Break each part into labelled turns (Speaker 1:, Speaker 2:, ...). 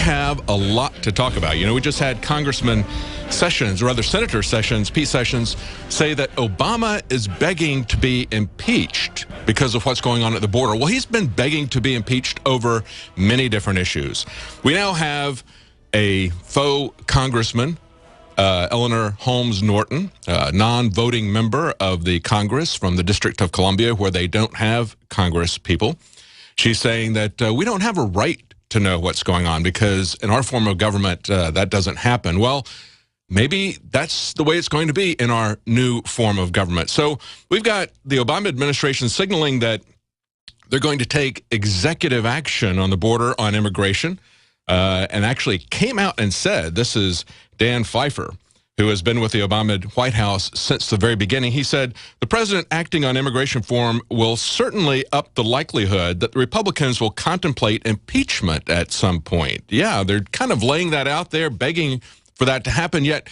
Speaker 1: have a lot to talk about. You know, we just had Congressman Sessions, or rather Senator Sessions, Pete Sessions, say that Obama is begging to be impeached because of what's going on at the border. Well, he's been begging to be impeached over many different issues. We now have a faux congressman, Eleanor Holmes Norton, a non-voting member of the Congress from the District of Columbia, where they don't have Congress people. She's saying that we don't have a right to know what's going on because in our form of government, that doesn't happen. Well, maybe that's the way it's going to be in our new form of government. So we've got the Obama administration signaling that they're going to take executive action on the border on immigration, and actually came out and said, this is Dan Pfeiffer, who has been with the Obama White House since the very beginning. He said, the president acting on immigration reform will certainly up the likelihood that the Republicans will contemplate impeachment at some point. Yeah, they're kind of laying that out there, begging for that to happen. Yet,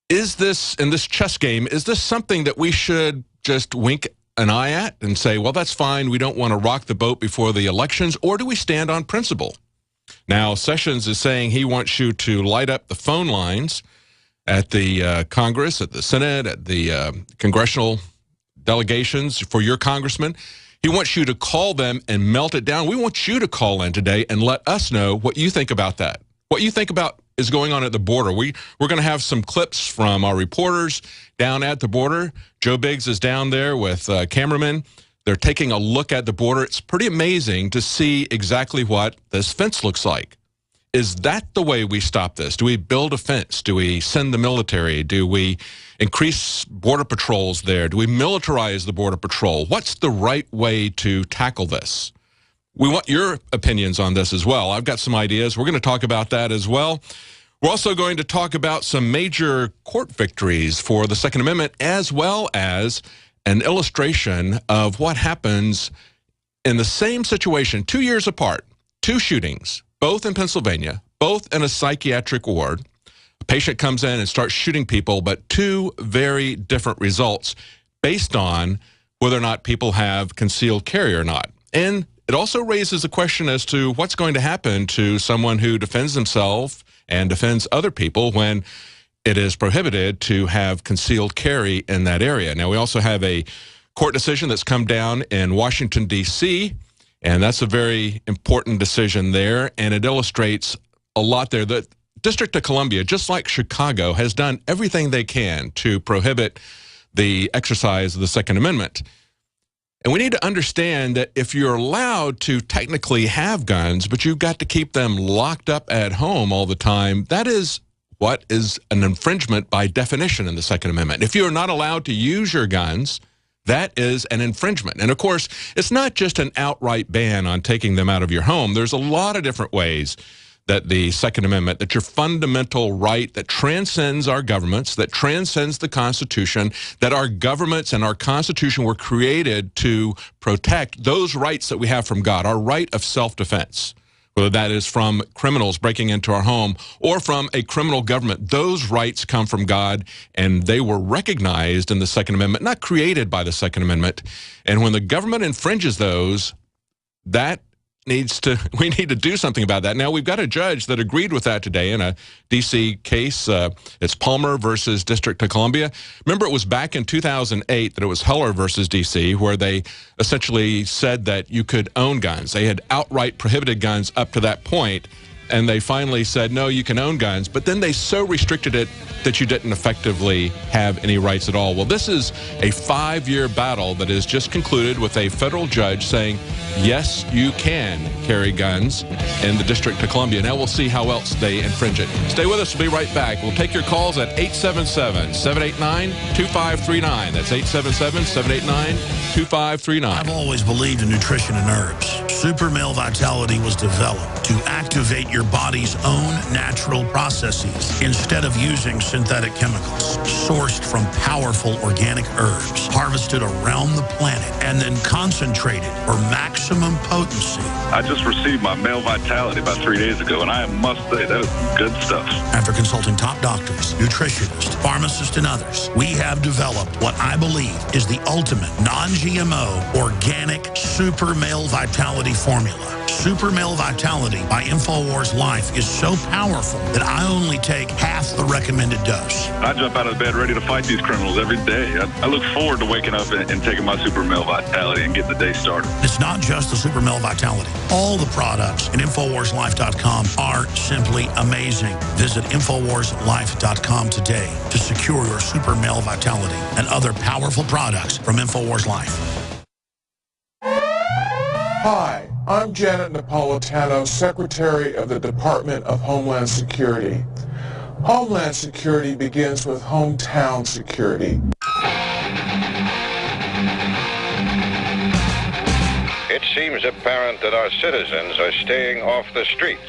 Speaker 1: is this, in this chess game, is this something that we should just wink an eye at and say, well, that's fine, we don't want to rock the boat before the elections, or do we stand on principle? Now, Sessions is saying he wants you to light up the phone lines at the Congress, at the Senate, at the congressional delegations for your congressman. He wants you to call them and melt it down. We want you to call in today and let us know what you think about that, what you think about is going on at the border. We're going to have some clips from our reporters down at the border. Joe Biggs is down there with cameramen. They're taking a look at the border. It's pretty amazing to see exactly what this fence looks like. Is that the way we stop this? Do we build a fence? Do we send the military? Do we increase border patrols there? Do we militarize the border patrol? What's the right way to tackle this? We want your opinions on this as well. I've got some ideas. We're going to talk about that as well. We're also going to talk about some major court victories for the Second Amendment, as well as an illustration of what happens in the same situation, 2 years apart, 2 shootings, both in Pennsylvania, both in a psychiatric ward. A patient comes in and starts shooting people, but 2 very different results based on whether or not people have concealed carry or not. And it also raises a question as to what's going to happen to someone who defends himself and defends other people when it is prohibited to have concealed carry in that area. Now, we also have a court decision that's come down in Washington, D.C., and that's a very important decision there, and it illustrates a lot there. The District of Columbia, just like Chicago, has done everything they can to prohibit the exercise of the Second Amendment. And we need to understand that if you're allowed to technically have guns, but you've got to keep them locked up at home all the time, that is what is an infringement by definition in the Second Amendment. If you're not allowed to use your guns, that is an infringement. And of course, it's not just an outright ban on taking them out of your home. There's a lot of different ways that the Second Amendment, that your fundamental right that transcends our governments, that transcends the Constitution, that our governments and our Constitution were created to protect those rights that we have from God, our right of self-defense, whether that is from criminals breaking into our home or from a criminal government. Those rights come from God, and they were recognized in the Second Amendment, not created by the Second Amendment. And when the government infringes those, we need to do something about that. Now, we've got a judge that agreed with that today in a D.C. case. It's Palmer versus District of Columbia. Remember, it was back in 2008 that it was Heller versus D.C., where they essentially said that you could own guns. They had outright prohibited guns up to that point, and they finally said, no, you can own guns. But then they so restricted it that you didn't effectively have any rights at all. Well, this is a 5-year battle that is just concluded with a federal judge saying, yes, you can carry guns in the District of Columbia. Now we'll see how else they infringe it. Stay with us. We'll be right back. We'll take your calls at 877-789-2539. That's 877-789-2539.
Speaker 2: I've always believed in nutrition and herbs. Super Male Vitality was developed to activate your body's own natural processes instead of using synthetic chemicals, sourced from powerful organic herbs, harvested around the planet, and then concentrated for maximum potency.
Speaker 3: I just received my Male Vitality about 3 days ago, and I must say, that is good stuff.
Speaker 2: After consulting top doctors, nutritionists, pharmacists, and others, we have developed what I believe is the ultimate non-GMO, organic Super Male Vitality formula. Super Male Vitality by InfoWars Life is so powerful that I only take half the recommended dose.
Speaker 3: I jump out of bed ready to fight these criminals every day. I look forward to waking up and taking my Super Male Vitality and getting the day started.
Speaker 2: It's not just the Super Male Vitality. All the products at InfoWarsLife.com are simply amazing. Visit InfoWarsLife.com today to secure your Super Male Vitality and other powerful products from InfoWars Life.
Speaker 4: Hi, I'm Janet Napolitano, Secretary of the Department of Homeland Security. Homeland Security begins with hometown security.
Speaker 5: It seems apparent that our citizens are staying off the streets,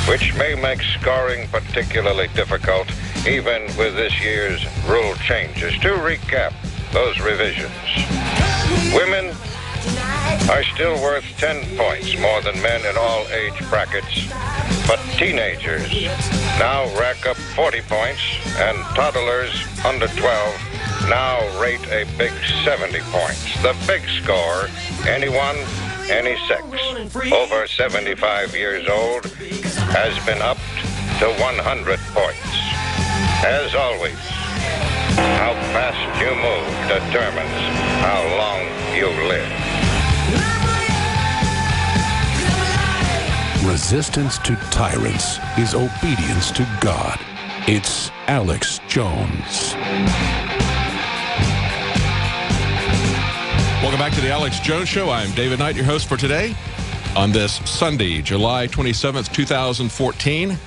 Speaker 5: which may make scoring particularly difficult, even with this year's rule changes. To recap those revisions, women are still worth 10 points more than men in all age brackets, but teenagers now rack up 40 points, and toddlers under 12 now rate a big 70 points. The big score, anyone, any sex, over 75 years old, has been upped to 100 points. As always, how fast you move determines how long you live.
Speaker 6: Resistance to tyrants is obedience to God. It's Alex Jones.
Speaker 1: Welcome back to the Alex Jones Show. I'm David Knight, your host for today on this Sunday, July 27th, 2014.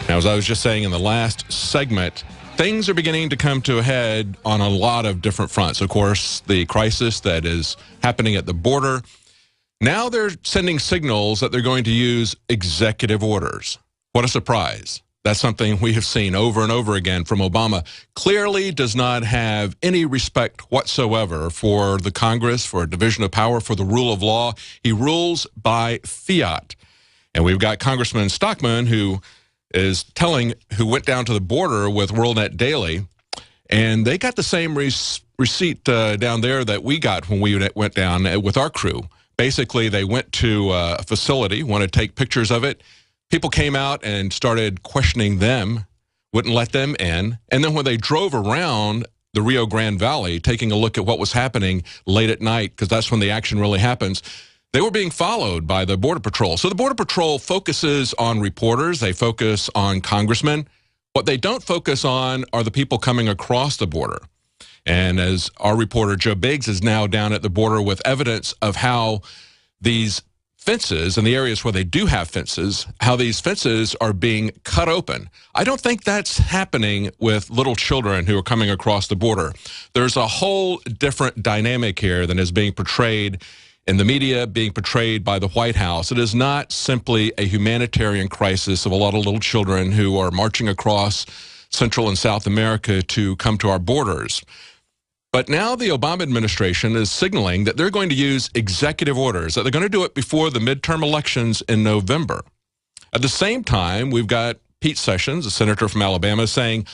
Speaker 1: Now, as I was just saying in the last segment, things are beginning to come to a head on a lot of different fronts. Of course, the crisis that is happening at the border. Now they're sending signals that they're going to use executive orders. What a surprise. That's something we have seen over and over again from Obama. Clearly does not have any respect whatsoever for the Congress, for a division of power, for the rule of law. He rules by fiat. And we've got Congressman Stockman who went down to the border with WorldNet Daily, and they got the same receipt down there that we got when we went down with our crew. Basically, they went to a facility, wanted to take pictures of it. People came out and started questioning them, wouldn't let them in. And then when they drove around the Rio Grande Valley, taking a look at what was happening late at night, because that's when the action really happens, they were being followed by the Border Patrol. So the Border Patrol focuses on reporters. They focus on congressmen. What they don't focus on are the people coming across the border. And as our reporter Joe Biggs is now down at the border with evidence of how these fences and the areas where they do have fences, how these fences are being cut open. I don't think that's happening with little children who are coming across the border. There's a whole different dynamic here than is being portrayed in the media, being portrayed by the White House. It is not simply a humanitarian crisis of a lot of little children who are marching across Central and South America to come to our borders. But now the Obama administration is signaling that they're going to use executive orders, that they're going to do it before the midterm elections in November. At the same time, we've got Pete Sessions, a senator from Alabama, saying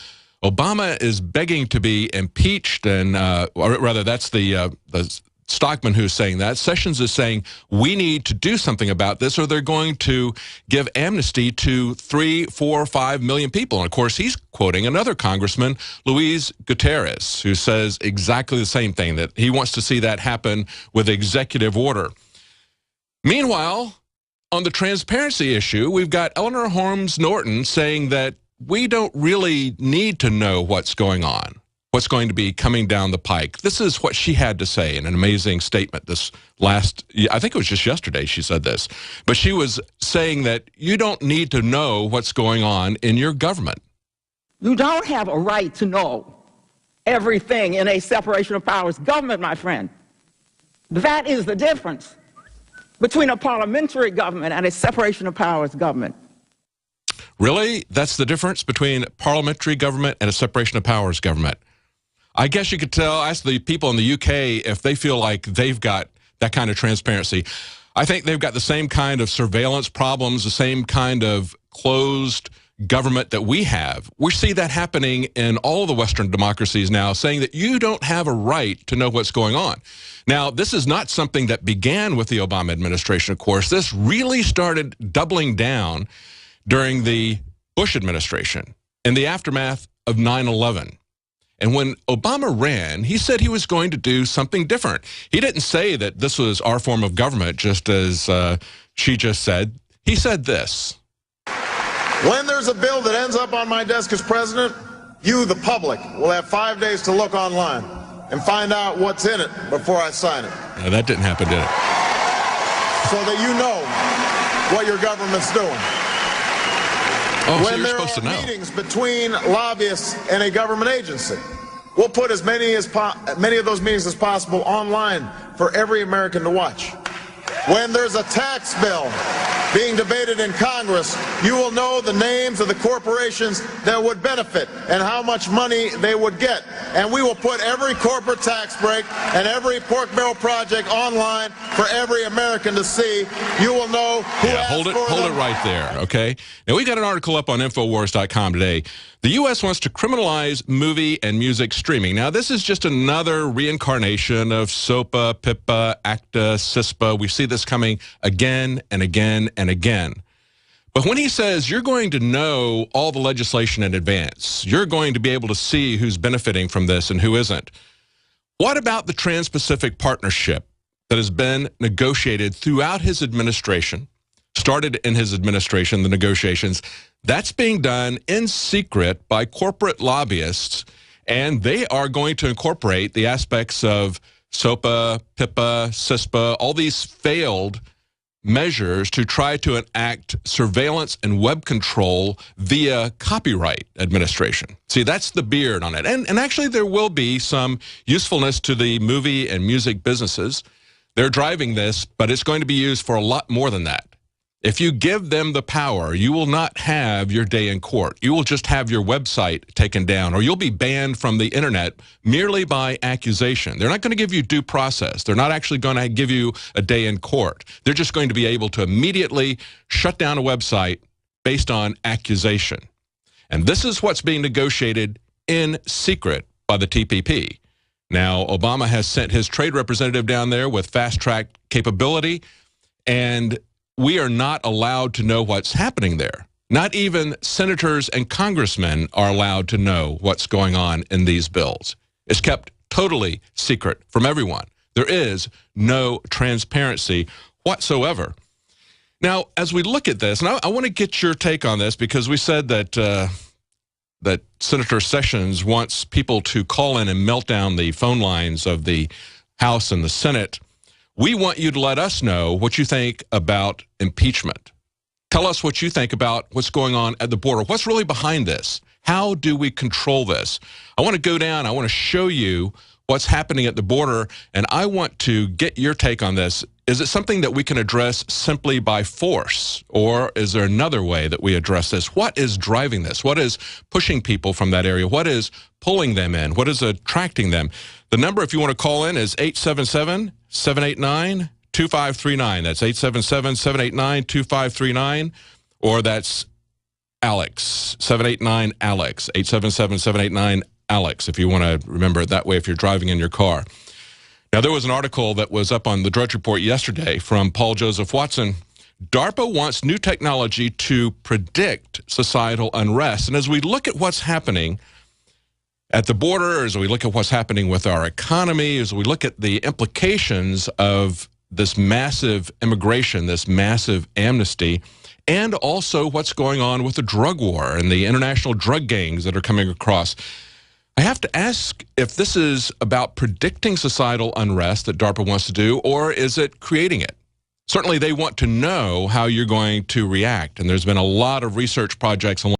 Speaker 1: Obama is begging to be impeached, and or rather, that's the Stockman who's saying that. Sessions is saying we need to do something about this, or they're going to give amnesty to 3, 4, 5 million people. And of course, he's quoting another congressman, Luis Gutierrez, who says exactly the same thing, that he wants to see that happen with executive order. Meanwhile, on the transparency issue, we've got Eleanor Holmes Norton saying that we don't really need to know what's going on, what's going to be coming down the pike. This is what she had to say in an amazing statement this last, I think it was just yesterday she said this, but she was saying that you don't need to know what's going on in your government.
Speaker 7: You don't have a right to know everything in a separation of powers government, my friend. That is the difference between a parliamentary government and a separation of powers government.
Speaker 1: Really? That's the difference between parliamentary government and a separation of powers government? I guess you could ask the people in the UK if they feel like they've got that kind of transparency. I think they've got the same kind of surveillance problems, the same kind of closed government that we have. We see that happening in all the Western democracies now, saying that you don't have a right to know what's going on. Now, this is not something that began with the Obama administration, of course. This really started doubling down during the Bush administration in the aftermath of 9/11. And when Obama ran, he said he was going to do something different. He didn't say that this was our form of government, just as she just said. He said this.
Speaker 8: When there's a bill that ends up on my desk as president, you, the public, will have 5 days to look online and find out what's in it before I sign it.
Speaker 1: Now, that didn't happen, did it?
Speaker 8: So that you know what your government's doing.
Speaker 1: Oh,
Speaker 8: when
Speaker 1: so you're
Speaker 8: there
Speaker 1: supposed
Speaker 8: are
Speaker 1: to know.
Speaker 8: meetings between lobbyists and a government agency, we'll put as many of those meetings as possible online for every American to watch. When there's a tax bill being debated in Congress, you will know the names of the corporations that would benefit and how much money they would get. And we will put every corporate tax break and every pork barrel project online for every American to see. You will know who asked
Speaker 1: hold
Speaker 8: for them.
Speaker 1: it right there, okay? Now, we got an article up on Infowars.com today. The U.S. wants to criminalize movie and music streaming. Now, this is just another reincarnation of SOPA, PIPA, ACTA, CISPA. We see this coming again and again and again. But when he says you're going to know all the legislation in advance, you're going to be able to see who's benefiting from this and who isn't. What about the Trans-Pacific Partnership that has been negotiated throughout his administration, started in his administration, the negotiations? That's being done in secret by corporate lobbyists, and they are going to incorporate the aspects of SOPA, PIPA, CISPA, all these failed measures to try to enact surveillance and web control via copyright administration. See, that's the beard on it. And actually, there will be some usefulness to the movie and music businesses. They're driving this, but it's going to be used for a lot more than that. If you give them the power, you will not have your day in court. You will just have your website taken down, or you'll be banned from the internet merely by accusation. They're not going to give you due process. They're not actually going to give you a day in court. They're just going to be able to immediately shut down a website based on accusation. And this is what's being negotiated in secret by the TPP. Now, Obama has sent his trade representative down there with fast-track capability, and we are not allowed to know what's happening there. Not even senators and congressmen are allowed to know what's going on in these bills. It's kept totally secret from everyone. There is no transparency whatsoever. Now, as we look at this, and I want to get your take on this, because we said that that Senator Sessions wants people to call in and melt down the phone lines of the House and the Senate. We want you to let us know what you think about impeachment. Tell us what you think about what's going on at the border. What's really behind this? How do we control this? I want to go down. I want to show you what's happening at the border, and I want to get your take on this. Is it something that we can address simply by force, or is there another way that we address this? What is driving this? What is pushing people from that area? What is pulling them in? What is attracting them? The number, if you want to call in, is 877-789-2539. That's 877-789-2539, or that's Alex, 789-ALEX, 877-789-ALEX, if you want to remember it that way if you're driving in your car. Now, there was an article that was up on the Drudge Report yesterday from Paul Joseph Watson. DARPA wants new technology to predict societal unrest. And as we look at what's happening at the border, as we look at what's happening with our economy, as we look at the implications of this massive immigration, this massive amnesty, and also what's going on with the drug war and the international drug gangs that are coming across, I have to ask if this is about predicting societal unrest that DARPA wants to do, or is it creating it? Certainly, they want to know how you're going to react, and there's been a lot of research projects along